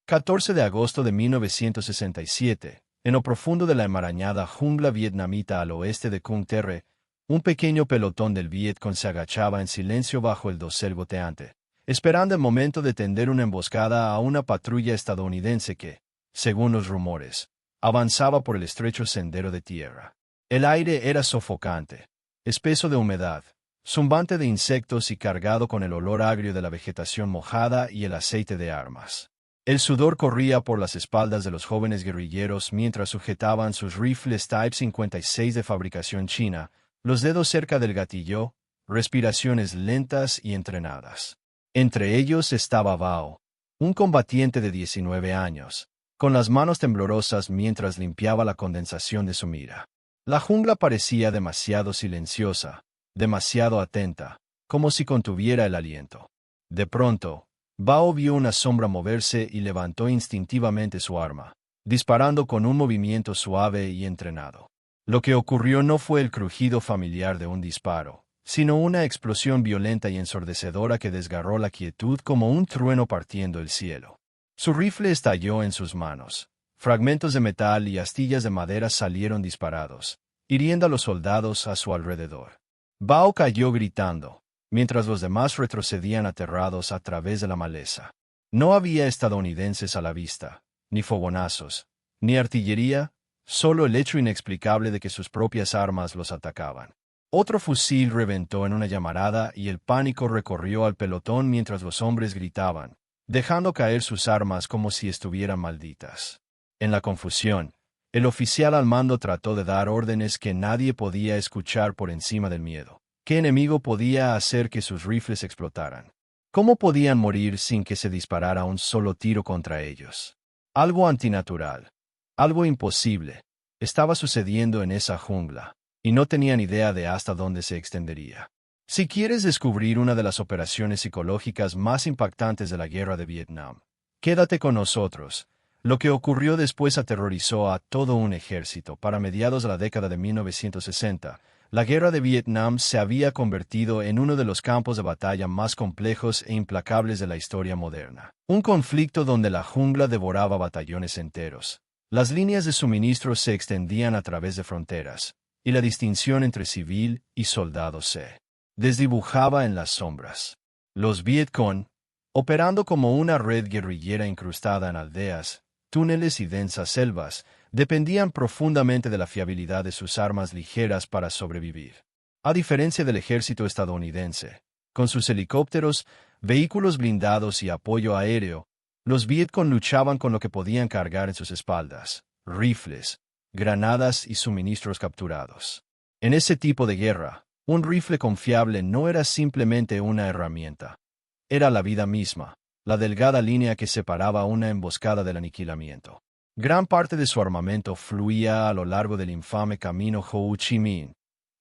14 de agosto de 1967, en lo profundo de la enmarañada jungla vietnamita al oeste de Cung Terre, un pequeño pelotón del Vietcong se agachaba en silencio bajo el dosel goteante, esperando el momento de tender una emboscada a una patrulla estadounidense que, según los rumores, avanzaba por el estrecho sendero de tierra. El aire era sofocante, espeso de humedad, zumbante de insectos y cargado con el olor agrio de la vegetación mojada y el aceite de armas. El sudor corría por las espaldas de los jóvenes guerrilleros mientras sujetaban sus rifles Type 56 de fabricación china, los dedos cerca del gatillo, respiraciones lentas y entrenadas. Entre ellos estaba Bao, un combatiente de 19 años, con las manos temblorosas mientras limpiaba la condensación de su mira. La jungla parecía demasiado silenciosa, demasiado atenta, como si contuviera el aliento. De pronto, Bao vio una sombra moverse y levantó instintivamente su arma, disparando con un movimiento suave y entrenado. Lo que ocurrió no fue el crujido familiar de un disparo, sino una explosión violenta y ensordecedora que desgarró la quietud como un trueno partiendo el cielo. Su rifle estalló en sus manos. Fragmentos de metal y astillas de madera salieron disparados, hiriendo a los soldados a su alrededor. Bao cayó gritando, mientras los demás retrocedían aterrados a través de la maleza. No había estadounidenses a la vista, ni fogonazos, ni artillería, solo el hecho inexplicable de que sus propias armas los atacaban. Otro fusil reventó en una llamarada y el pánico recorrió al pelotón mientras los hombres gritaban, dejando caer sus armas como si estuvieran malditas. En la confusión, el oficial al mando trató de dar órdenes que nadie podía escuchar por encima del miedo. ¿Qué enemigo podía hacer que sus rifles explotaran? ¿Cómo podían morir sin que se disparara un solo tiro contra ellos? Algo antinatural, algo imposible, estaba sucediendo en esa jungla, y no tenían idea de hasta dónde se extendería. Si quieres descubrir una de las operaciones psicológicas más impactantes de la guerra de Vietnam, quédate con nosotros. Lo que ocurrió después aterrorizó a todo un ejército. Para mediados de la década de 1960, la guerra de Vietnam se había convertido en uno de los campos de batalla más complejos e implacables de la historia moderna. Un conflicto donde la jungla devoraba batallones enteros. Las líneas de suministro se extendían a través de fronteras, y la distinción entre civil y soldado se desdibujaba en las sombras. Los Vietcong, operando como una red guerrillera incrustada en aldeas, túneles y densas selvas, dependían profundamente de la fiabilidad de sus armas ligeras para sobrevivir. A diferencia del ejército estadounidense, con sus helicópteros, vehículos blindados y apoyo aéreo, los Vietcong luchaban con lo que podían cargar en sus espaldas: rifles, granadas y suministros capturados. En ese tipo de guerra, un rifle confiable no era simplemente una herramienta. Era la vida misma, la delgada línea que separaba una emboscada del aniquilamiento. Gran parte de su armamento fluía a lo largo del infame camino Ho Chi Minh,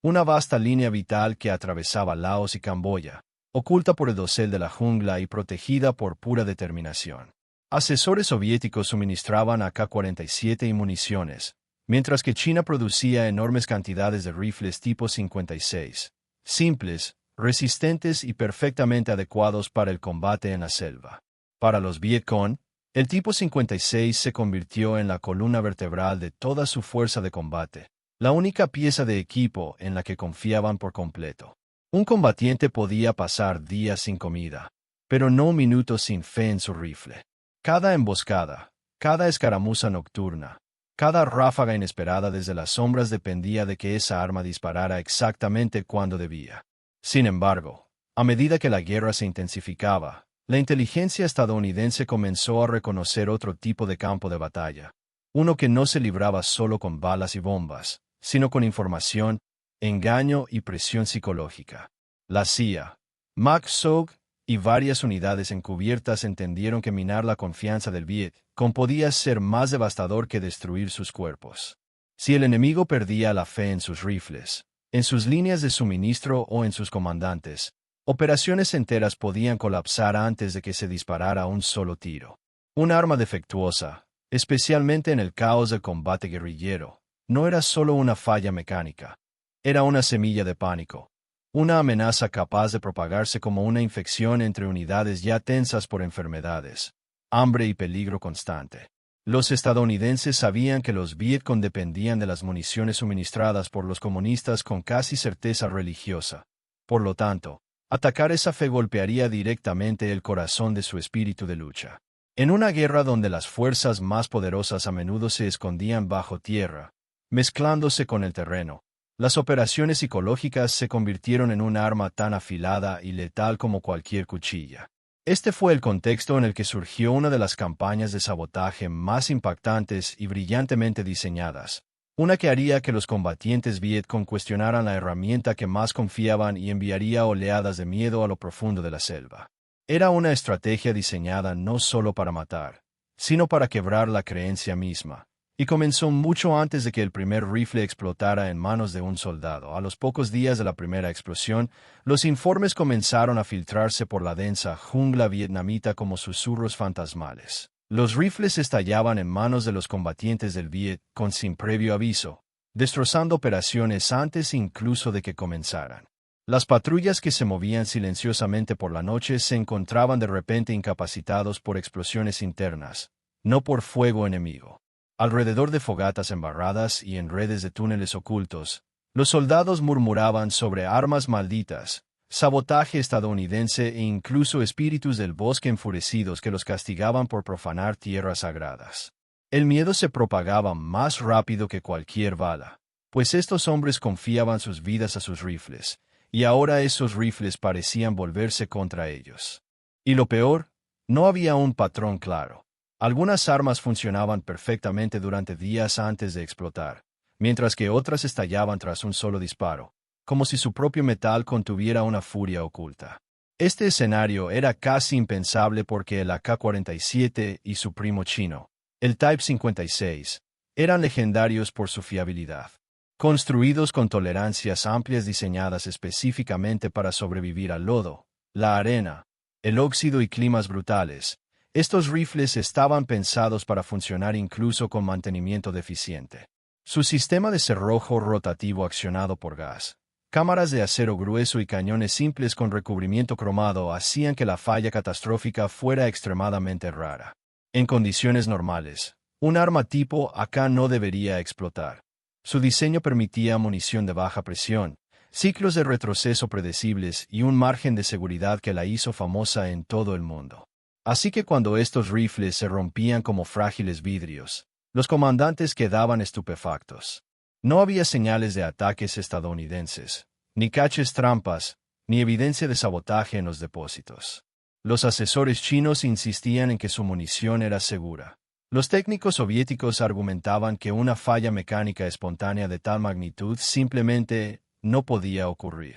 una vasta línea vital que atravesaba Laos y Camboya, oculta por el dosel de la jungla y protegida por pura determinación. Asesores soviéticos suministraban AK-47 y municiones, mientras que China producía enormes cantidades de rifles tipo 56, simples, resistentes y perfectamente adecuados para el combate en la selva. Para los Vietcong, el tipo 56 se convirtió en la columna vertebral de toda su fuerza de combate, la única pieza de equipo en la que confiaban por completo. Un combatiente podía pasar días sin comida, pero no minutos sin fe en su rifle. Cada emboscada, cada escaramuza nocturna, cada ráfaga inesperada desde las sombras dependía de que esa arma disparara exactamente cuando debía. Sin embargo, a medida que la guerra se intensificaba, la inteligencia estadounidense comenzó a reconocer otro tipo de campo de batalla, uno que no se libraba solo con balas y bombas, sino con información, engaño y presión psicológica. La CIA, MACSOG y varias unidades encubiertas entendieron que minar la confianza del Vietcong podía ser más devastador que destruir sus cuerpos. Si el enemigo perdía la fe en sus rifles, en sus líneas de suministro o en sus comandantes, operaciones enteras podían colapsar antes de que se disparara un solo tiro. Un arma defectuosa, especialmente en el caos del combate guerrillero, no era solo una falla mecánica, era una semilla de pánico, una amenaza capaz de propagarse como una infección entre unidades ya tensas por enfermedades, hambre y peligro constante. Los estadounidenses sabían que los Vietcong dependían de las municiones suministradas por los comunistas con casi certeza religiosa. Por lo tanto, atacar esa fe golpearía directamente el corazón de su espíritu de lucha. En una guerra donde las fuerzas más poderosas a menudo se escondían bajo tierra, mezclándose con el terreno, las operaciones psicológicas se convirtieron en un arma tan afilada y letal como cualquier cuchilla. Este fue el contexto en el que surgió una de las campañas de sabotaje más impactantes y brillantemente diseñadas, una que haría que los combatientes Vietcong cuestionaran la herramienta que más confiaban y enviaría oleadas de miedo a lo profundo de la selva. Era una estrategia diseñada no solo para matar, sino para quebrar la creencia misma, y comenzó mucho antes de que el primer rifle explotara en manos de un soldado. A los pocos días de la primera explosión, los informes comenzaron a filtrarse por la densa jungla vietnamita como susurros fantasmales. Los rifles estallaban en manos de los combatientes del Vietcong sin previo aviso, destrozando operaciones antes incluso de que comenzaran. Las patrullas que se movían silenciosamente por la noche se encontraban de repente incapacitados por explosiones internas, no por fuego enemigo. Alrededor de fogatas embarradas y en redes de túneles ocultos, los soldados murmuraban sobre armas malditas, sabotaje estadounidense e incluso espíritus del bosque enfurecidos que los castigaban por profanar tierras sagradas. El miedo se propagaba más rápido que cualquier bala, pues estos hombres confiaban sus vidas a sus rifles, y ahora esos rifles parecían volverse contra ellos. Y lo peor, no había un patrón claro. Algunas armas funcionaban perfectamente durante días antes de explotar, mientras que otras estallaban tras un solo disparo, como si su propio metal contuviera una furia oculta. Este escenario era casi impensable porque el AK-47 y su primo chino, el Type 56, eran legendarios por su fiabilidad. Construidos con tolerancias amplias diseñadas específicamente para sobrevivir al lodo, la arena, el óxido y climas brutales, estos rifles estaban pensados para funcionar incluso con mantenimiento deficiente. Su sistema de cerrojo rotativo accionado por gas, cámaras de acero grueso y cañones simples con recubrimiento cromado hacían que la falla catastrófica fuera extremadamente rara. En condiciones normales, un arma tipo AK no debería explotar. Su diseño permitía munición de baja presión, ciclos de retroceso predecibles y un margen de seguridad que la hizo famosa en todo el mundo. Así que cuando estos rifles se rompían como frágiles vidrios, los comandantes quedaban estupefactos. No había señales de ataques estadounidenses, ni caches trampas, ni evidencia de sabotaje en los depósitos. Los asesores chinos insistían en que su munición era segura. Los técnicos soviéticos argumentaban que una falla mecánica espontánea de tal magnitud simplemente no podía ocurrir.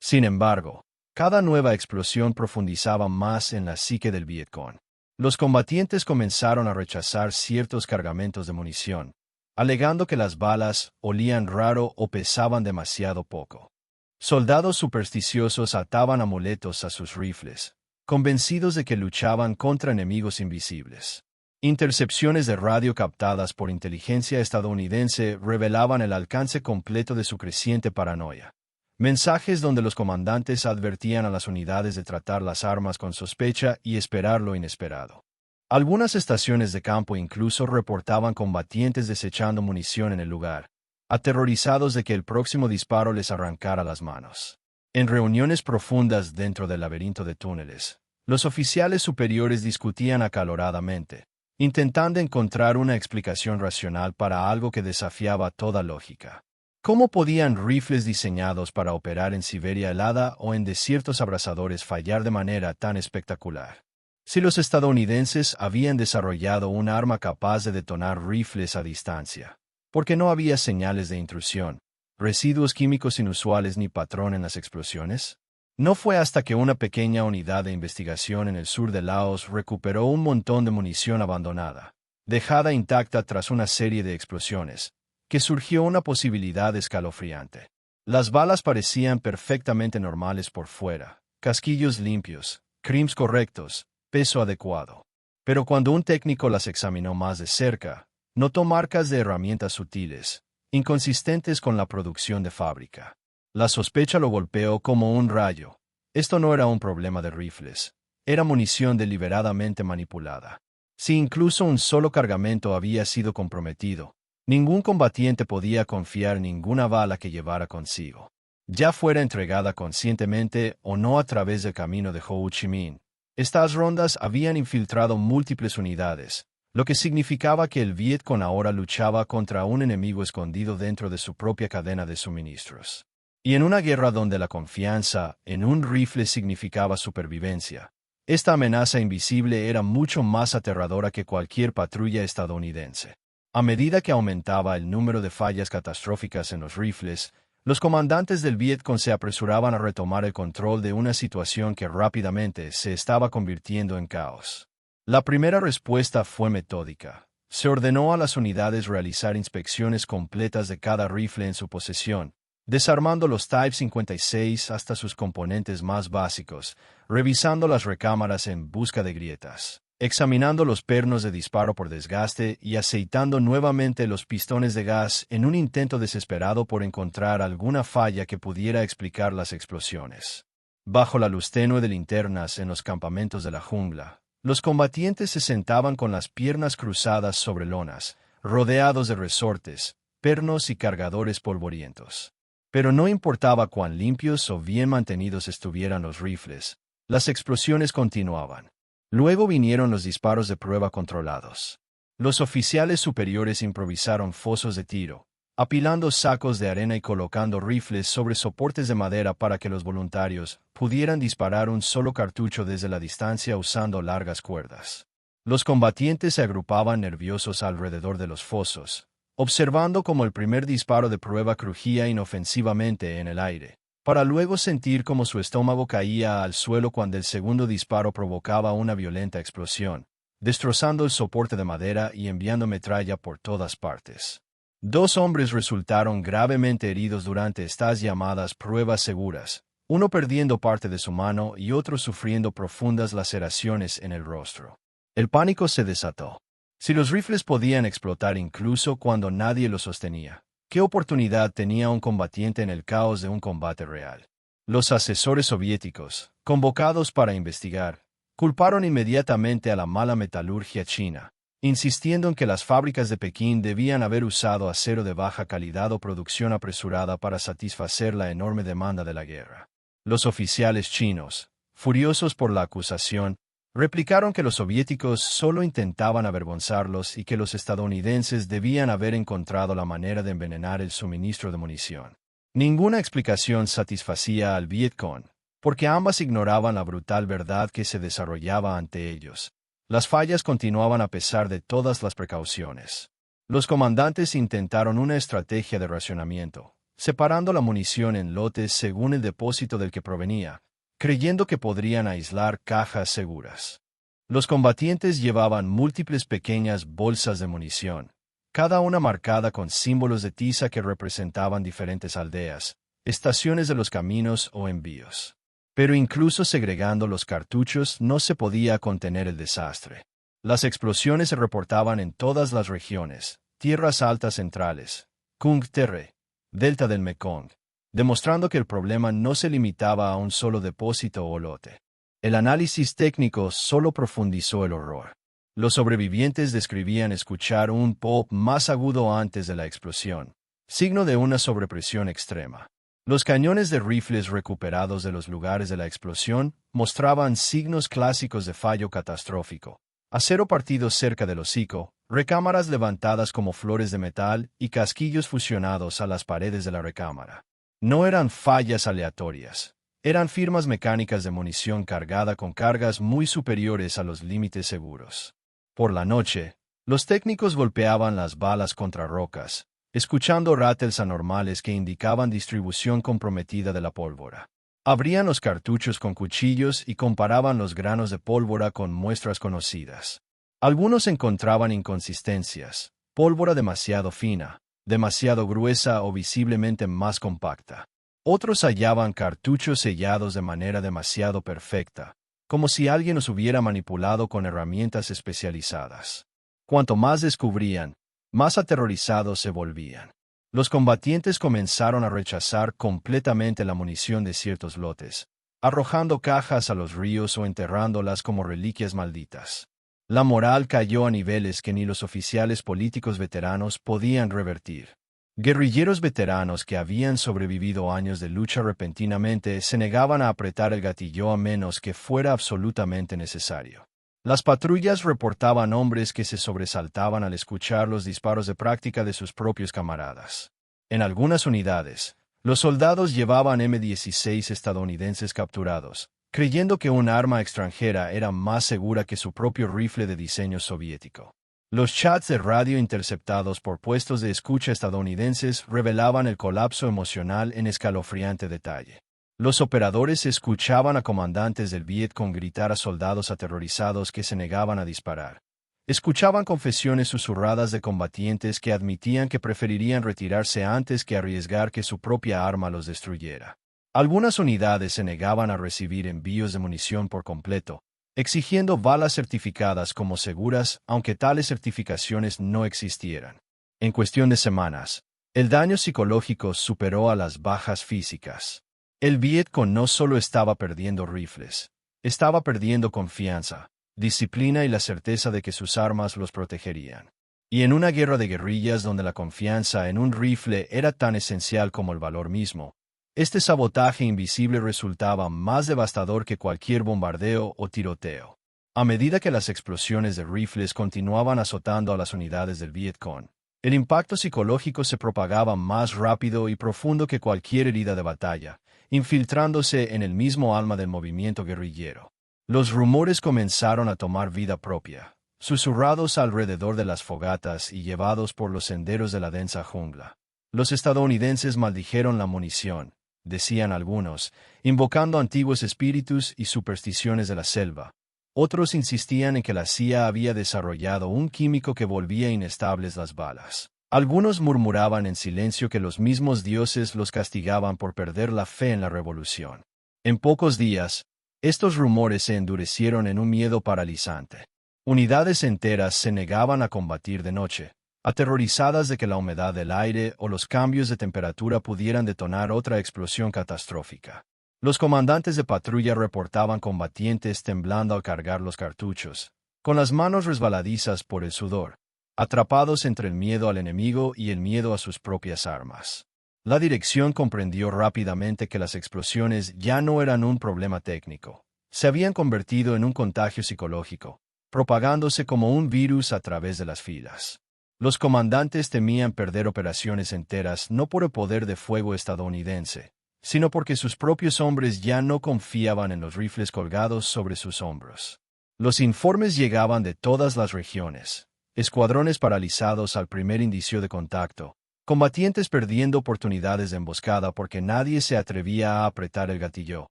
Sin embargo, cada nueva explosión profundizaba más en la psique del Vietcong. Los combatientes comenzaron a rechazar ciertos cargamentos de munición, alegando que las balas olían raro o pesaban demasiado poco. Soldados supersticiosos ataban amuletos a sus rifles, convencidos de que luchaban contra enemigos invisibles. Intercepciones de radio captadas por inteligencia estadounidense revelaban el alcance completo de su creciente paranoia. Mensajes donde los comandantes advertían a las unidades de tratar las armas con sospecha y esperar lo inesperado. Algunas estaciones de campo incluso reportaban combatientes desechando munición en el lugar, aterrorizados de que el próximo disparo les arrancara las manos. En reuniones profundas dentro del laberinto de túneles, los oficiales superiores discutían acaloradamente, intentando encontrar una explicación racional para algo que desafiaba toda lógica. ¿Cómo podían rifles diseñados para operar en Siberia helada o en desiertos abrasadores fallar de manera tan espectacular? Si los estadounidenses habían desarrollado un arma capaz de detonar rifles a distancia, ¿por qué no había señales de intrusión, residuos químicos inusuales ni patrón en las explosiones? No fue hasta que una pequeña unidad de investigación en el sur de Laos recuperó un montón de munición abandonada, dejada intacta tras una serie de explosiones, que surgió una posibilidad escalofriante. Las balas parecían perfectamente normales por fuera, casquillos limpios, crims correctos, peso adecuado. Pero cuando un técnico las examinó más de cerca, notó marcas de herramientas sutiles, inconsistentes con la producción de fábrica. La sospecha lo golpeó como un rayo. Esto no era un problema de rifles, era munición deliberadamente manipulada. Si incluso un solo cargamento había sido comprometido, ningún combatiente podía confiar en ninguna bala que llevara consigo, ya fuera entregada conscientemente o no a través del camino de Ho Chi Minh. Estas rondas habían infiltrado múltiples unidades, lo que significaba que el Viet Cong ahora luchaba contra un enemigo escondido dentro de su propia cadena de suministros. Y en una guerra donde la confianza en un rifle significaba supervivencia, esta amenaza invisible era mucho más aterradora que cualquier patrulla estadounidense. A medida que aumentaba el número de fallas catastróficas en los rifles, los comandantes del Viet Cong se apresuraban a retomar el control de una situación que rápidamente se estaba convirtiendo en caos. La primera respuesta fue metódica. Se ordenó a las unidades realizar inspecciones completas de cada rifle en su posesión, desarmando los Type 56 hasta sus componentes más básicos, revisando las recámaras en busca de grietas, examinando los pernos de disparo por desgaste y aceitando nuevamente los pistones de gas en un intento desesperado por encontrar alguna falla que pudiera explicar las explosiones. Bajo la luz tenue de linternas en los campamentos de la jungla, los combatientes se sentaban con las piernas cruzadas sobre lonas, rodeados de resortes, pernos y cargadores polvorientos. Pero no importaba cuán limpios o bien mantenidos estuvieran los rifles, las explosiones continuaban. Luego vinieron los disparos de prueba controlados. Los oficiales superiores improvisaron fosos de tiro, apilando sacos de arena y colocando rifles sobre soportes de madera para que los voluntarios pudieran disparar un solo cartucho desde la distancia usando largas cuerdas. Los combatientes se agrupaban nerviosos alrededor de los fosos, observando cómo el primer disparo de prueba crujía inofensivamente en el aire, para luego sentir cómo su estómago caía al suelo cuando el segundo disparo provocaba una violenta explosión, destrozando el soporte de madera y enviando metralla por todas partes. 2 hombres resultaron gravemente heridos durante estas llamadas pruebas seguras, uno perdiendo parte de su mano y otro sufriendo profundas laceraciones en el rostro. El pánico se desató. Si los rifles podían explotar incluso cuando nadie los sostenía, ¿qué oportunidad tenía un combatiente en el caos de un combate real? Los asesores soviéticos, convocados para investigar, culparon inmediatamente a la mala metalurgia china, insistiendo en que las fábricas de Pekín debían haber usado acero de baja calidad o producción apresurada para satisfacer la enorme demanda de la guerra. Los oficiales chinos, furiosos por la acusación, replicaron que los soviéticos solo intentaban avergonzarlos y que los estadounidenses debían haber encontrado la manera de envenenar el suministro de munición. Ninguna explicación satisfacía al Viet Cong, porque ambas ignoraban la brutal verdad que se desarrollaba ante ellos. Las fallas continuaban a pesar de todas las precauciones. Los comandantes intentaron una estrategia de racionamiento, separando la munición en lotes según el depósito del que provenía, creyendo que podrían aislar cajas seguras. Los combatientes llevaban múltiples pequeñas bolsas de munición, cada una marcada con símbolos de tiza que representaban diferentes aldeas, estaciones de los caminos o envíos. Pero incluso segregando los cartuchos no se podía contener el desastre. Las explosiones se reportaban en todas las regiones, tierras altas centrales, Kung Terre, delta del Mekong, demostrando que el problema no se limitaba a un solo depósito o lote. El análisis técnico solo profundizó el horror. Los sobrevivientes describían escuchar un pop más agudo antes de la explosión, signo de una sobrepresión extrema. Los cañones de rifles recuperados de los lugares de la explosión mostraban signos clásicos de fallo catastrófico. Acero partido cerca del hocico, recámaras levantadas como flores de metal y casquillos fusionados a las paredes de la recámara. No eran fallas aleatorias, eran firmas mecánicas de munición cargada con cargas muy superiores a los límites seguros. Por la noche, los técnicos golpeaban las balas contra rocas, escuchando rattles anormales que indicaban distribución comprometida de la pólvora. Abrían los cartuchos con cuchillos y comparaban los granos de pólvora con muestras conocidas. Algunos encontraban inconsistencias, pólvora demasiado fina, demasiado gruesa o visiblemente más compacta. Otros hallaban cartuchos sellados de manera demasiado perfecta, como si alguien los hubiera manipulado con herramientas especializadas. Cuanto más descubrían, más aterrorizados se volvían. Los combatientes comenzaron a rechazar completamente la munición de ciertos lotes, arrojando cajas a los ríos o enterrándolas como reliquias malditas. La moral cayó a niveles que ni los oficiales políticos veteranos podían revertir. Guerrilleros veteranos que habían sobrevivido años de lucha repentinamente se negaban a apretar el gatillo a menos que fuera absolutamente necesario. Las patrullas reportaban hombres que se sobresaltaban al escuchar los disparos de práctica de sus propios camaradas. En algunas unidades, los soldados llevaban M16 estadounidenses capturados, creyendo que un arma extranjera era más segura que su propio rifle de diseño soviético. Los chats de radio interceptados por puestos de escucha estadounidenses revelaban el colapso emocional en escalofriante detalle. Los operadores escuchaban a comandantes del Vietcong gritar a soldados aterrorizados que se negaban a disparar. Escuchaban confesiones susurradas de combatientes que admitían que preferirían retirarse antes que arriesgar que su propia arma los destruyera. Algunas unidades se negaban a recibir envíos de munición por completo, exigiendo balas certificadas como seguras, aunque tales certificaciones no existieran. En cuestión de semanas, el daño psicológico superó a las bajas físicas. El Vietcong no solo estaba perdiendo rifles, estaba perdiendo confianza, disciplina y la certeza de que sus armas los protegerían. Y en una guerra de guerrillas donde la confianza en un rifle era tan esencial como el valor mismo, este sabotaje invisible resultaba más devastador que cualquier bombardeo o tiroteo. A medida que las explosiones de rifles continuaban azotando a las unidades del Vietcong, el impacto psicológico se propagaba más rápido y profundo que cualquier herida de batalla, infiltrándose en el mismo alma del movimiento guerrillero. Los rumores comenzaron a tomar vida propia, susurrados alrededor de las fogatas y llevados por los senderos de la densa jungla. Los estadounidenses maldijeron la munición, decían algunos, invocando antiguos espíritus y supersticiones de la selva. Otros insistían en que la CIA había desarrollado un químico que volvía inestables las balas. Algunos murmuraban en silencio que los mismos dioses los castigaban por perder la fe en la revolución. En pocos días, estos rumores se endurecieron en un miedo paralizante. Unidades enteras se negaban a combatir de noche, aterrorizadas de que la humedad del aire o los cambios de temperatura pudieran detonar otra explosión catastrófica. Los comandantes de patrulla reportaban combatientes temblando al cargar los cartuchos, con las manos resbaladizas por el sudor, atrapados entre el miedo al enemigo y el miedo a sus propias armas. La dirección comprendió rápidamente que las explosiones ya no eran un problema técnico, se habían convertido en un contagio psicológico, propagándose como un virus a través de las filas. Los comandantes temían perder operaciones enteras no por el poder de fuego estadounidense, sino porque sus propios hombres ya no confiaban en los rifles colgados sobre sus hombros. Los informes llegaban de todas las regiones, escuadrones paralizados al primer indicio de contacto, combatientes perdiendo oportunidades de emboscada porque nadie se atrevía a apretar el gatillo,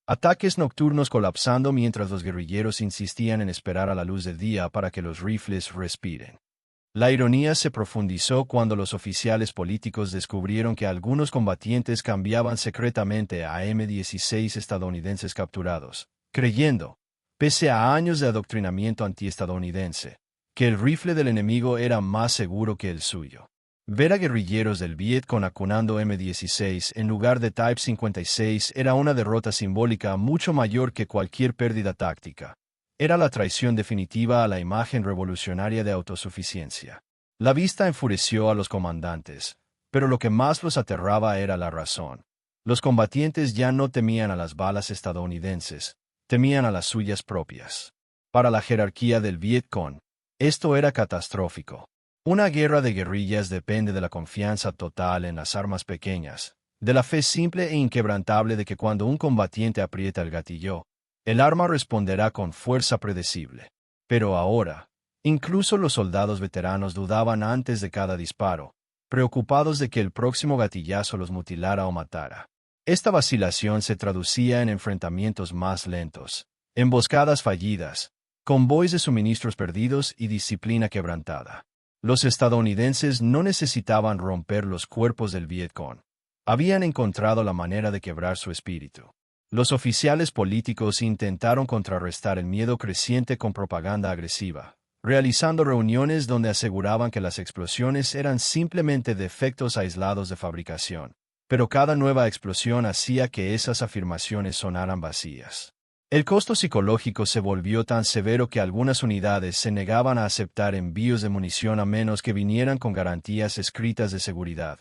ataques nocturnos colapsando mientras los guerrilleros insistían en esperar a la luz del día para que los rifles respiren. La ironía se profundizó cuando los oficiales políticos descubrieron que algunos combatientes cambiaban secretamente a M16 estadounidenses capturados, creyendo, pese a años de adoctrinamiento antiestadounidense, que el rifle del enemigo era más seguro que el suyo. Ver a guerrilleros del Vietcong acunando M16 en lugar de Type 56 era una derrota simbólica mucho mayor que cualquier pérdida táctica. Era la traición definitiva a la imagen revolucionaria de autosuficiencia. La vista enfureció a los comandantes, pero lo que más los aterraba era la razón. Los combatientes ya no temían a las balas estadounidenses, temían a las suyas propias. Para la jerarquía del Vietcong, esto era catastrófico. Una guerra de guerrillas depende de la confianza total en las armas pequeñas, de la fe simple e inquebrantable de que cuando un combatiente aprieta el gatillo, el arma responderá con fuerza predecible. Pero ahora, incluso los soldados veteranos dudaban antes de cada disparo, preocupados de que el próximo gatillazo los mutilara o matara. Esta vacilación se traducía en enfrentamientos más lentos, emboscadas fallidas, convoys de suministros perdidos y disciplina quebrantada. Los estadounidenses no necesitaban romper los cuerpos del Vietcong. Habían encontrado la manera de quebrar su espíritu. Los oficiales políticos intentaron contrarrestar el miedo creciente con propaganda agresiva, realizando reuniones donde aseguraban que las explosiones eran simplemente defectos aislados de fabricación. Pero cada nueva explosión hacía que esas afirmaciones sonaran vacías. El costo psicológico se volvió tan severo que algunas unidades se negaban a aceptar envíos de munición a menos que vinieran con garantías escritas de seguridad,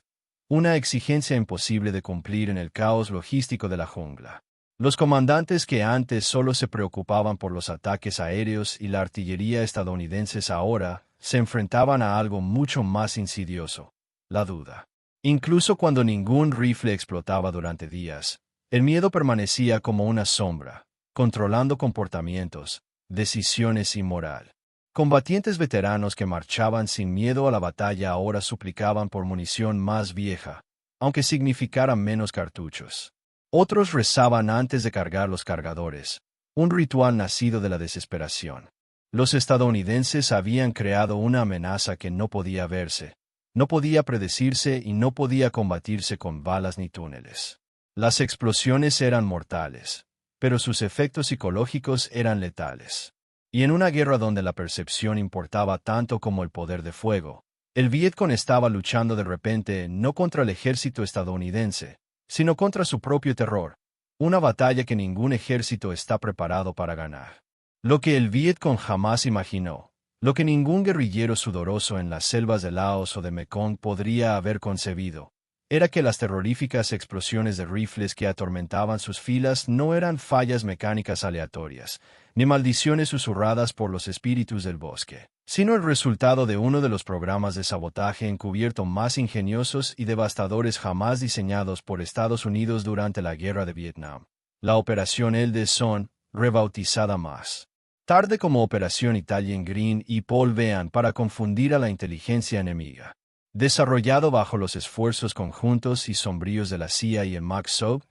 una exigencia imposible de cumplir en el caos logístico de la jungla. Los comandantes que antes solo se preocupaban por los ataques aéreos y la artillería estadounidenses ahora se enfrentaban a algo mucho más insidioso: la duda. Incluso cuando ningún rifle explotaba durante días, el miedo permanecía como una sombra, controlando comportamientos, decisiones y moral. Combatientes veteranos que marchaban sin miedo a la batalla ahora suplicaban por munición más vieja, aunque significara menos cartuchos. Otros rezaban antes de cargar los cargadores, un ritual nacido de la desesperación. Los estadounidenses habían creado una amenaza que no podía verse, no podía predecirse y no podía combatirse con balas ni túneles. Las explosiones eran mortales, pero sus efectos psicológicos eran letales. Y en una guerra donde la percepción importaba tanto como el poder de fuego, el Vietcong estaba luchando de repente no contra el ejército estadounidense, sino contra su propio terror, una batalla que ningún ejército está preparado para ganar. Lo que el Vietcong jamás imaginó, lo que ningún guerrillero sudoroso en las selvas de Laos o de Mekong podría haber concebido, era que las terroríficas explosiones de rifles que atormentaban sus filas no eran fallas mecánicas aleatorias, ni maldiciones susurradas por los espíritus del bosque, sino el resultado de uno de los programas de sabotaje encubierto más ingeniosos y devastadores jamás diseñados por Estados Unidos durante la Guerra de Vietnam. La Operación Eldest Son, rebautizada más tarde como Operación Italian Green y Paul Vean para confundir a la inteligencia enemiga. Desarrollado bajo los esfuerzos conjuntos y sombríos de la CIA y el MACSOB,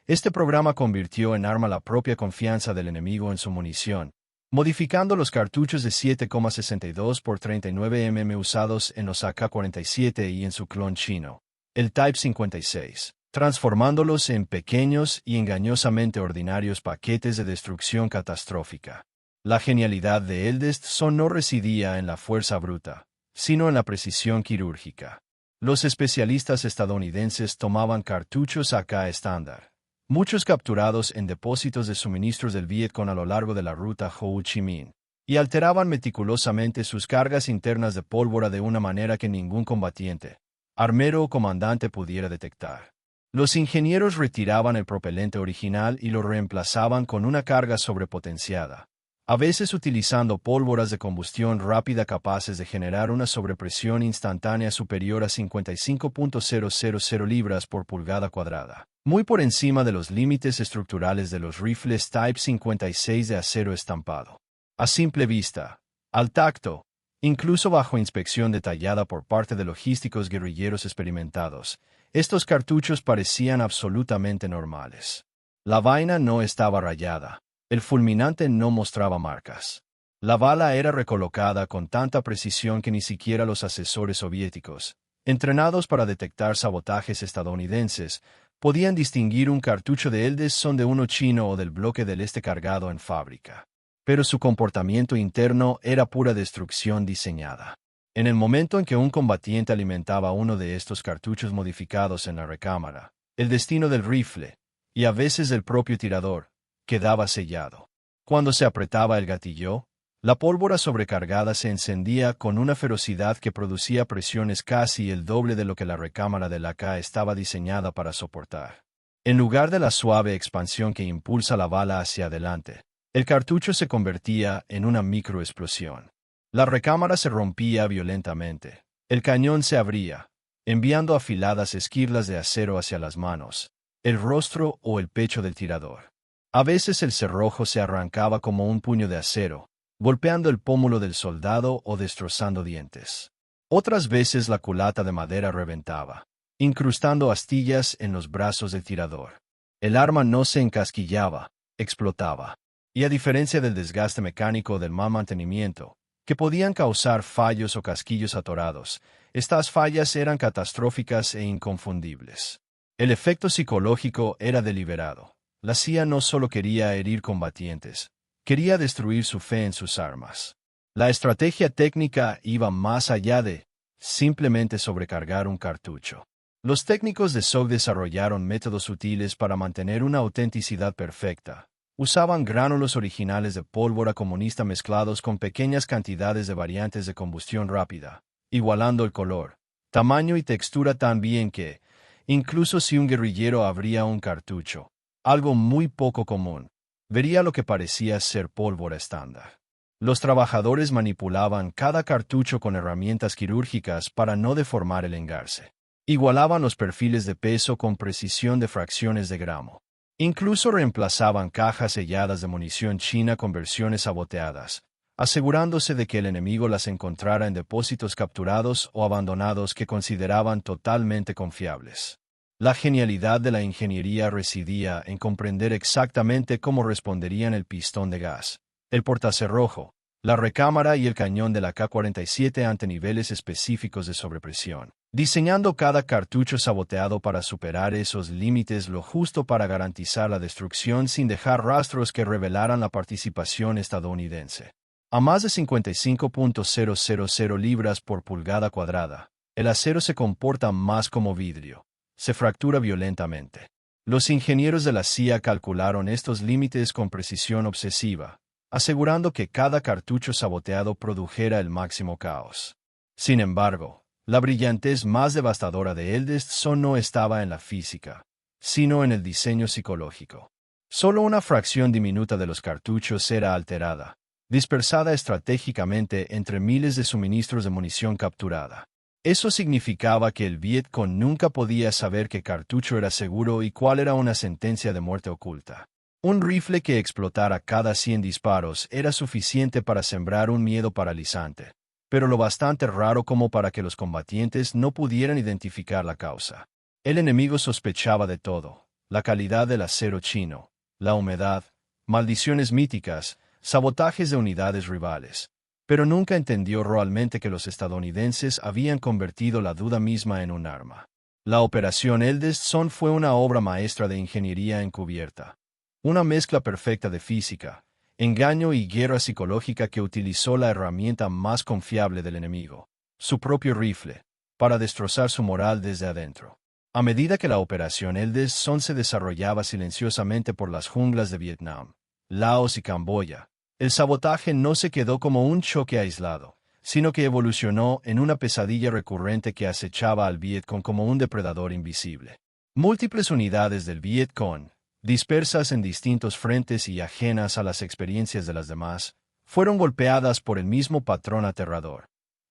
este programa convirtió en arma la propia confianza del enemigo en su munición, modificando los cartuchos de 7,62 por 39 mm usados en los AK-47 y en su clon chino, el Type 56, transformándolos en pequeños y engañosamente ordinarios paquetes de destrucción catastrófica. La genialidad de Eldest Son no residía en la fuerza bruta, sino en la precisión quirúrgica. Los especialistas estadounidenses tomaban cartuchos AK estándar, muchos capturados en depósitos de suministros del Vietcong a lo largo de la ruta Ho Chi Minh, y alteraban meticulosamente sus cargas internas de pólvora de una manera que ningún combatiente, armero o comandante pudiera detectar. Los ingenieros retiraban el propelente original y lo reemplazaban con una carga sobrepotenciada, a veces utilizando pólvoras de combustión rápida capaces de generar una sobrepresión instantánea superior a 55.000 libras por pulgada cuadrada, muy por encima de los límites estructurales de los rifles Type 56 de acero estampado. A simple vista, al tacto, incluso bajo inspección detallada por parte de logísticos guerrilleros experimentados, estos cartuchos parecían absolutamente normales. La vaina no estaba rayada. El fulminante no mostraba marcas. La bala era recolocada con tanta precisión que ni siquiera los asesores soviéticos, entrenados para detectar sabotajes estadounidenses, podían distinguir un cartucho de Eldest Son de uno chino o del bloque del este cargado en fábrica. Pero su comportamiento interno era pura destrucción diseñada. En el momento en que un combatiente alimentaba uno de estos cartuchos modificados en la recámara, el destino del rifle, y a veces del propio tirador, quedaba sellado. Cuando se apretaba el gatillo, la pólvora sobrecargada se encendía con una ferocidad que producía presiones casi el doble de lo que la recámara del AK estaba diseñada para soportar. En lugar de la suave expansión que impulsa la bala hacia adelante, el cartucho se convertía en una microexplosión. La recámara se rompía violentamente. El cañón se abría, enviando afiladas esquirlas de acero hacia las manos, el rostro o el pecho del tirador. A veces el cerrojo se arrancaba como un puño de acero, golpeando el pómulo del soldado o destrozando dientes. Otras veces la culata de madera reventaba, incrustando astillas en los brazos del tirador. El arma no se encasquillaba, explotaba. Y a diferencia del desgaste mecánico o del mal mantenimiento, que podían causar fallos o casquillos atorados, estas fallas eran catastróficas e inconfundibles. El efecto psicológico era deliberado. La CIA no solo quería herir combatientes, quería destruir su fe en sus armas. La estrategia técnica iba más allá de simplemente sobrecargar un cartucho. Los técnicos de SOG desarrollaron métodos sutiles para mantener una autenticidad perfecta, Usaban gránulos originales de pólvora comunista mezclados con pequeñas cantidades de variantes de combustión rápida, igualando el color, tamaño y textura tan bien que, incluso si un guerrillero abría un cartucho, algo muy poco común, vería lo que parecía ser pólvora estándar. Los trabajadores manipulaban cada cartucho con herramientas quirúrgicas para no deformar el engarce. Igualaban los perfiles de peso con precisión de fracciones de gramo. Incluso reemplazaban cajas selladas de munición china con versiones saboteadas, asegurándose de que el enemigo las encontrara en depósitos capturados o abandonados que consideraban totalmente confiables. La genialidad de la ingeniería residía en comprender exactamente cómo responderían el pistón de gas, el portacerrojo, la recámara y el cañón de la K-47 ante niveles específicos de sobrepresión, diseñando cada cartucho saboteado para superar esos límites lo justo para garantizar la destrucción sin dejar rastros que revelaran la participación estadounidense. A más de 55.000 libras por pulgada cuadrada, el acero se comporta más como vidrio. Se fractura violentamente. Los ingenieros de la CIA calcularon estos límites con precisión obsesiva, asegurando que cada cartucho saboteado produjera el máximo caos. Sin embargo, la brillantez más devastadora de Eldestone no estaba en la física, sino en el diseño psicológico. Solo una fracción diminuta de los cartuchos era alterada, dispersada estratégicamente entre miles de suministros de munición capturada. Eso significaba que el Viet Cong nunca podía saber qué cartucho era seguro y cuál era una sentencia de muerte oculta. Un rifle que explotara cada 100 disparos era suficiente para sembrar un miedo paralizante, pero lo bastante raro como para que los combatientes no pudieran identificar la causa. El enemigo sospechaba de todo: la calidad del acero chino, la humedad, maldiciones míticas, sabotajes de unidades rivales. Pero nunca entendió realmente que los estadounidenses habían convertido la duda misma en un arma. La Operación Eldestone fue una obra maestra de ingeniería encubierta. Una mezcla perfecta de física, engaño y guerra psicológica que utilizó la herramienta más confiable del enemigo, su propio rifle, para destrozar su moral desde adentro. A medida que la Operación Eldestone se desarrollaba silenciosamente por las junglas de Vietnam, Laos y Camboya, el sabotaje no se quedó como un choque aislado, sino que evolucionó en una pesadilla recurrente que acechaba al Viet Cong como un depredador invisible. Múltiples unidades del Viet Cong, dispersas en distintos frentes y ajenas a las experiencias de las demás, fueron golpeadas por el mismo patrón aterrador.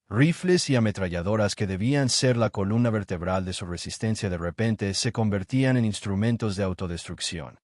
Rifles y ametralladoras que debían ser la columna vertebral de su resistencia de repente se convertían en instrumentos de autodestrucción.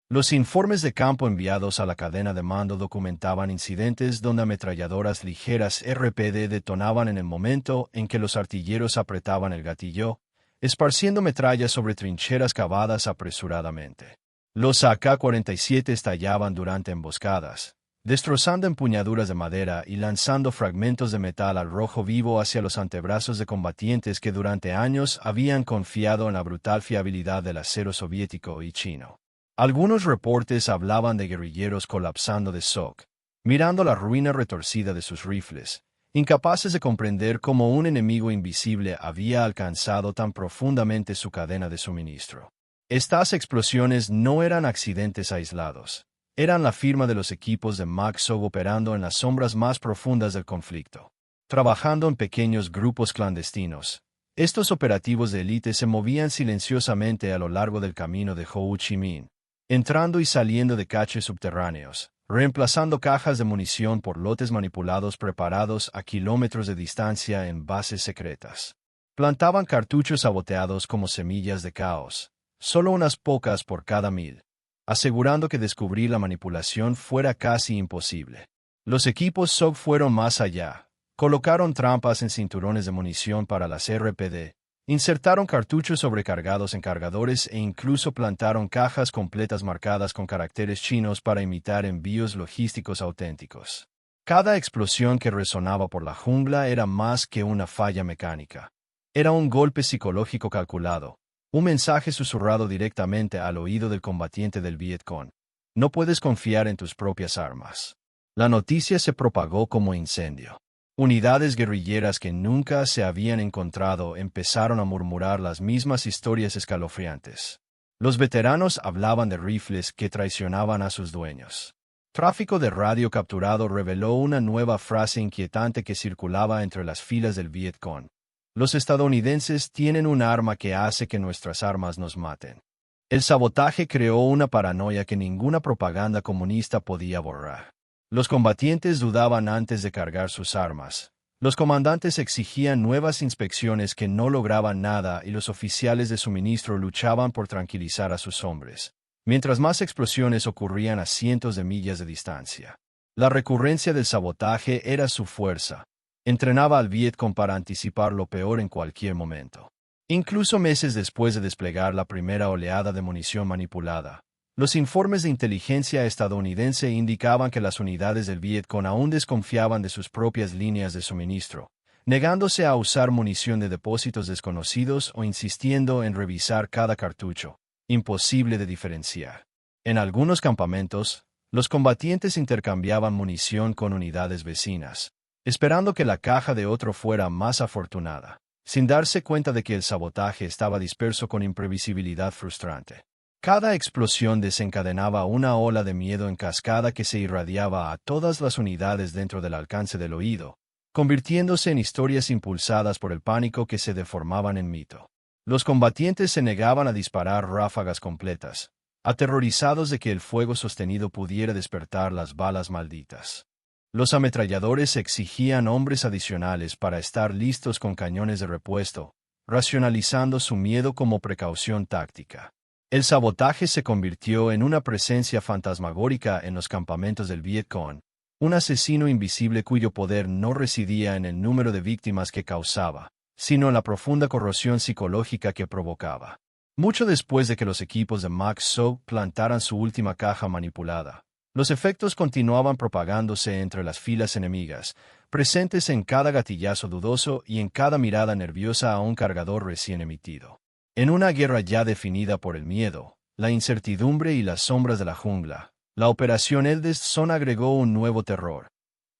Los informes de campo enviados a la cadena de mando documentaban incidentes donde ametralladoras ligeras RPD detonaban en el momento en que los artilleros apretaban el gatillo, esparciendo metralla sobre trincheras cavadas apresuradamente. Los AK-47 estallaban durante emboscadas, destrozando empuñaduras de madera y lanzando fragmentos de metal al rojo vivo hacia los antebrazos de combatientes que durante años habían confiado en la brutal fiabilidad del acero soviético y chino. Algunos reportes hablaban de guerrilleros colapsando de shock, mirando la ruina retorcida de sus rifles, incapaces de comprender cómo un enemigo invisible había alcanzado tan profundamente su cadena de suministro. Estas explosiones no eran accidentes aislados, eran la firma de los equipos de MACSOG operando en las sombras más profundas del conflicto, trabajando en pequeños grupos clandestinos. Estos operativos de élite se movían silenciosamente a lo largo del camino de Ho Chi Minh, entrando y saliendo de caches subterráneos, reemplazando cajas de munición por lotes manipulados preparados a kilómetros de distancia en bases secretas. Plantaban cartuchos saboteados como semillas de caos, solo unas pocas por cada 1000, asegurando que descubrir la manipulación fuera casi imposible. Los equipos SOG fueron más allá, colocaron trampas en cinturones de munición para las RPD, insertaron cartuchos sobrecargados en cargadores e incluso plantaron cajas completas marcadas con caracteres chinos para imitar envíos logísticos auténticos. Cada explosión que resonaba por la jungla era más que una falla mecánica. Era un golpe psicológico calculado, un mensaje susurrado directamente al oído del combatiente del Viet Cong. No puedes confiar en tus propias armas. La noticia se propagó como incendio. Unidades guerrilleras que nunca se habían encontrado empezaron a murmurar las mismas historias escalofriantes. Los veteranos hablaban de rifles que traicionaban a sus dueños. Tráfico de radio capturado reveló una nueva frase inquietante que circulaba entre las filas del Vietcong. Los estadounidenses tienen un arma que hace que nuestras armas nos maten. El sabotaje creó una paranoia que ninguna propaganda comunista podía borrar. Los combatientes dudaban antes de cargar sus armas. Los comandantes exigían nuevas inspecciones que no lograban nada y los oficiales de suministro luchaban por tranquilizar a sus hombres, mientras más explosiones ocurrían a cientos de millas de distancia. La recurrencia del sabotaje era su fuerza. Entrenaba al Vietcong para anticipar lo peor en cualquier momento. Incluso meses después de desplegar la primera oleada de munición manipulada, los informes de inteligencia estadounidense indicaban que las unidades del Vietcong aún desconfiaban de sus propias líneas de suministro, negándose a usar munición de depósitos desconocidos o insistiendo en revisar cada cartucho, imposible de diferenciar. En algunos campamentos, los combatientes intercambiaban munición con unidades vecinas, esperando que la caja de otro fuera más afortunada, sin darse cuenta de que el sabotaje estaba disperso con imprevisibilidad frustrante. Cada explosión desencadenaba una ola de miedo en cascada que se irradiaba a todas las unidades dentro del alcance del oído, convirtiéndose en historias impulsadas por el pánico que se deformaban en mito. Los combatientes se negaban a disparar ráfagas completas, aterrorizados de que el fuego sostenido pudiera despertar las balas malditas. Los ametralladores exigían hombres adicionales para estar listos con cañones de repuesto, racionalizando su miedo como precaución táctica. El sabotaje se convirtió en una presencia fantasmagórica en los campamentos del Vietcong, un asesino invisible cuyo poder no residía en el número de víctimas que causaba, sino en la profunda corrosión psicológica que provocaba. Mucho después de que los equipos de Max So plantaran su última caja manipulada, los efectos continuaban propagándose entre las filas enemigas, presentes en cada gatillazo dudoso y en cada mirada nerviosa a un cargador recién emitido. En una guerra ya definida por el miedo, la incertidumbre y las sombras de la jungla, la Operación Eldest Zone agregó un nuevo terror.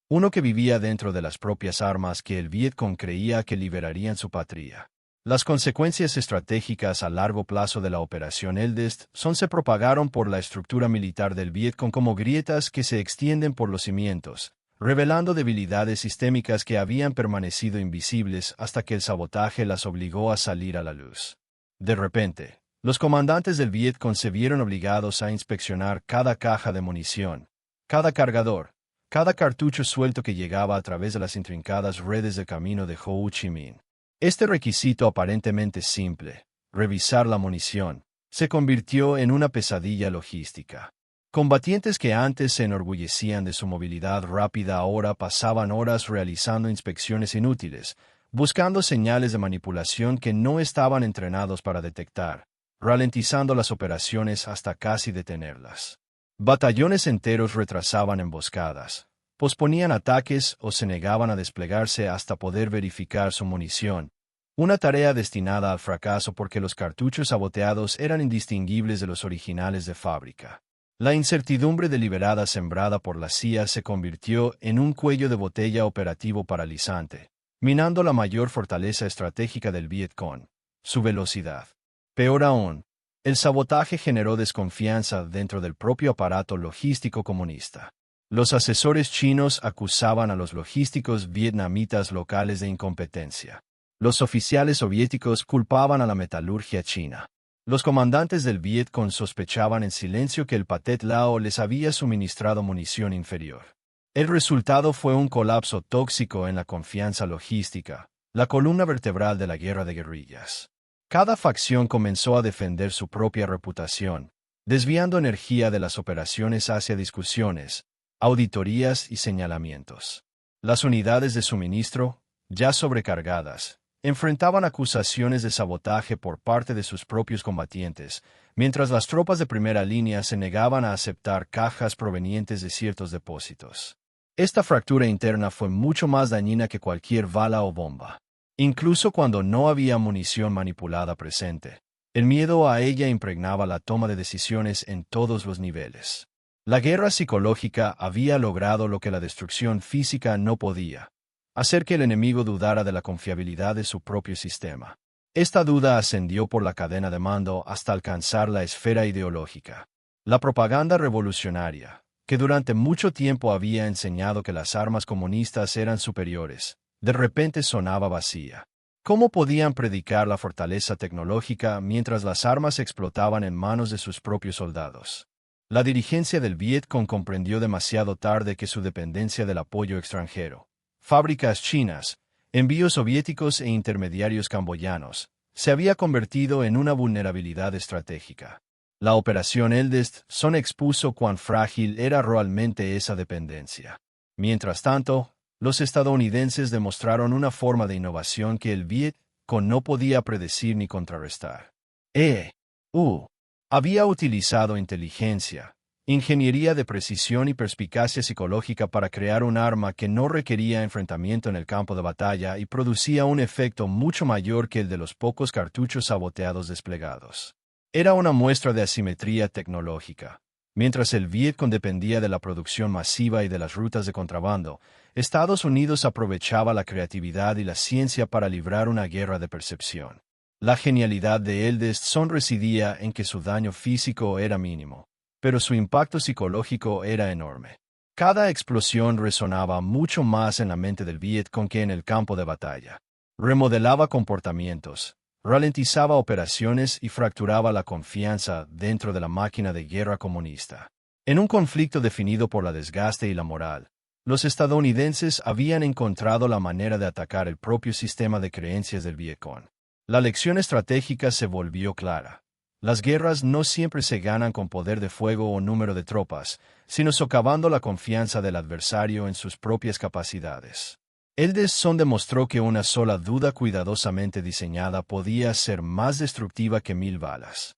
Uno que vivía dentro de las propias armas que el Vietcong creía que liberarían su patria. Las consecuencias estratégicas a largo plazo de la Operación Eldest Zone se propagaron por la estructura militar del Vietcong como grietas que se extienden por los cimientos, revelando debilidades sistémicas que habían permanecido invisibles hasta que el sabotaje las obligó a salir a la luz. De repente, los comandantes del Vietcong se vieron obligados a inspeccionar cada caja de munición, cada cargador, cada cartucho suelto que llegaba a través de las intrincadas redes de camino de Ho Chi Minh. Este requisito aparentemente simple, revisar la munición, se convirtió en una pesadilla logística. Combatientes que antes se enorgullecían de su movilidad rápida ahora pasaban horas realizando inspecciones inútiles, buscando señales de manipulación que no estaban entrenados para detectar, ralentizando las operaciones hasta casi detenerlas. Batallones enteros retrasaban emboscadas, posponían ataques o se negaban a desplegarse hasta poder verificar su munición, una tarea destinada al fracaso porque los cartuchos saboteados eran indistinguibles de los originales de fábrica. La incertidumbre deliberada sembrada por la CIA se convirtió en un cuello de botella operativo paralizante, minando la mayor fortaleza estratégica del Vietcong, su velocidad. Peor aún, el sabotaje generó desconfianza dentro del propio aparato logístico comunista. Los asesores chinos acusaban a los logísticos vietnamitas locales de incompetencia. Los oficiales soviéticos culpaban a la metalurgia china. Los comandantes del Vietcong sospechaban en silencio que el Pathet Lao les había suministrado munición inferior. El resultado fue un colapso tóxico en la confianza logística, la columna vertebral de la guerra de guerrillas. Cada facción comenzó a defender su propia reputación, desviando energía de las operaciones hacia discusiones, auditorías y señalamientos. Las unidades de suministro, ya sobrecargadas, enfrentaban acusaciones de sabotaje por parte de sus propios combatientes, mientras las tropas de primera línea se negaban a aceptar cajas provenientes de ciertos depósitos. Esta fractura interna fue mucho más dañina que cualquier bala o bomba. Incluso cuando no había munición manipulada presente, el miedo a ella impregnaba la toma de decisiones en todos los niveles. La guerra psicológica había logrado lo que la destrucción física no podía: hacer que el enemigo dudara de la confiabilidad de su propio sistema. Esta duda ascendió por la cadena de mando hasta alcanzar la esfera ideológica. La propaganda revolucionaria, que durante mucho tiempo había enseñado que las armas comunistas eran superiores, de repente sonaba vacía. ¿Cómo podían predicar la fortaleza tecnológica mientras las armas explotaban en manos de sus propios soldados? La dirigencia del Vietcong comprendió demasiado tarde que su dependencia del apoyo extranjero, fábricas chinas, envíos soviéticos e intermediarios camboyanos, se había convertido en una vulnerabilidad estratégica. La Operación Eldest Son expuso cuán frágil era realmente esa dependencia. Mientras tanto, los estadounidenses demostraron una forma de innovación que el Vietcong no podía predecir ni contrarrestar. Había utilizado inteligencia, ingeniería de precisión y perspicacia psicológica para crear un arma que no requería enfrentamiento en el campo de batalla y producía un efecto mucho mayor que el de los pocos cartuchos saboteados desplegados. Era una muestra de asimetría tecnológica. Mientras el Vietcong dependía de la producción masiva y de las rutas de contrabando, Estados Unidos aprovechaba la creatividad y la ciencia para librar una guerra de percepción. La genialidad de Eldest Son residía en que su daño físico era mínimo, pero su impacto psicológico era enorme. Cada explosión resonaba mucho más en la mente del Vietcong que en el campo de batalla. Remodelaba comportamientos, ralentizaba operaciones y fracturaba la confianza dentro de la máquina de guerra comunista. En un conflicto definido por la desgaste y la moral, los estadounidenses habían encontrado la manera de atacar el propio sistema de creencias del Vietcong. La lección estratégica se volvió clara. Las guerras no siempre se ganan con poder de fuego o número de tropas, sino socavando la confianza del adversario en sus propias capacidades. Eldest Son demostró que una sola duda cuidadosamente diseñada podía ser más destructiva que 1000 balas.